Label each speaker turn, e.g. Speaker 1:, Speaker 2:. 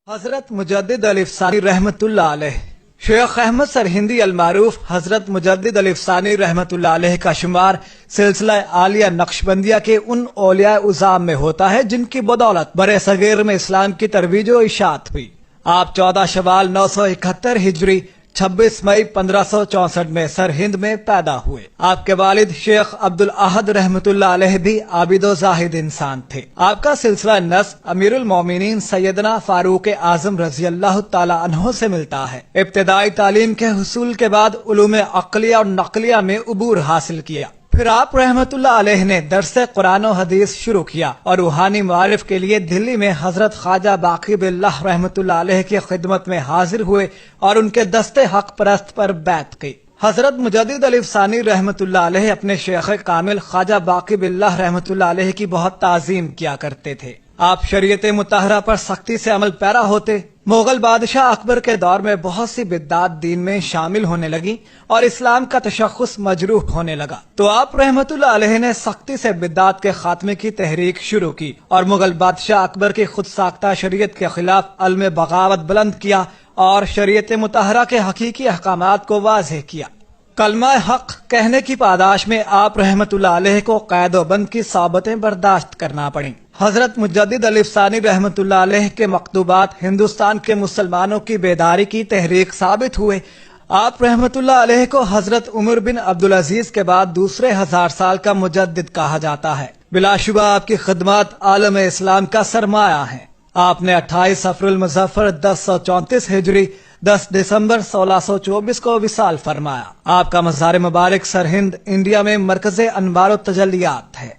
Speaker 1: حضرت مجدد ثانی رحمة اللہ علیہ شیخ احمد سر ہندی المعروف حضرت مجدد ثانی رحمة اللہ علیہ کا شمار سلسلہ عالیہ نقشبندیہ کے ان اولیاء عظام میں ہوتا ہے جن کی بدولت برِ صغیر میں اسلام کی ترویج و اشاعت ہوئی۔ آپ 14 شوال 971 ہجری 26 مئی 1564 میں سر ہند میں پیدا ہوئے۔ آپ کے والد شیخ عبد الاحد رحمۃ اللہ علیہ بھی عابد و زاہد انسان تھے۔ آپ کا سلسلہ نسب امیر المومنین سیدنا فاروقی اعظم رضی اللہ تعالی عنہ سے ملتا ہے۔ ابتدائی تعلیم کے حصول کے بعد علوم عقلیہ اور نقلیہ میں عبور حاصل کیا۔ پھر آپ رحمت اللہ علیہ نے درس قرآن و حدیث شروع کیا اور روحانی معارف کے لیے دلی میں حضرت خواجہ باقی باللہ رحمت اللہ علیہ کی خدمت میں حاضر ہوئے اور ان کے دست حق پرست پر بیعت کی۔ حضرت مجدد ثانی رحمت اللہ علیہ اپنے شیخ کامل خواجہ باقی باللہ رحمت اللہ علیہ کی بہت تعظیم کیا کرتے تھے۔ آپ شریعت مطہرہ پر سختی سے عمل پیرا ہوتے۔ مغل بادشاہ اکبر کے دور میں بہت سی بدعات دین میں شامل ہونے لگی اور اسلام کا تشخص مجروح ہونے لگا، تو آپ رحمت اللہ علیہ نے سختی سے بدعات کے خاتمے کی تحریک شروع کی اور مغل بادشاہ اکبر کی خود ساختہ شریعت کے خلاف علم بغاوت بلند کیا اور شریعت مطہرہ کے حقیقی احکامات کو واضح کیا۔ کلمہ حق کہنے کی پاداش میں آپ رحمت اللہ علیہ کو قید و بند کی صعوبتیں برداشت کرنا پڑیں۔ حضرت مجدد ثانی رحمت اللہ علیہ کے مکتوبات ہندوستان کے مسلمانوں کی بیداری کی تحریک ثابت ہوئے۔ آپ رحمت اللہ علیہ کو حضرت عمر بن عبدالعزیز کے بعد دوسرے 1000 سال کا مجدد کہا جاتا ہے۔ بلا شبہ آپ کی خدمات عالم اسلام کا سرمایہ ہیں۔ آپ نے 28 صفر المظفر 1034 ہجری 10 دسمبر 1624 کو وصال فرمایا۔ آپ کا مزار مبارک سرہند انڈیا میں مرکز انوار و تجلیات ہے۔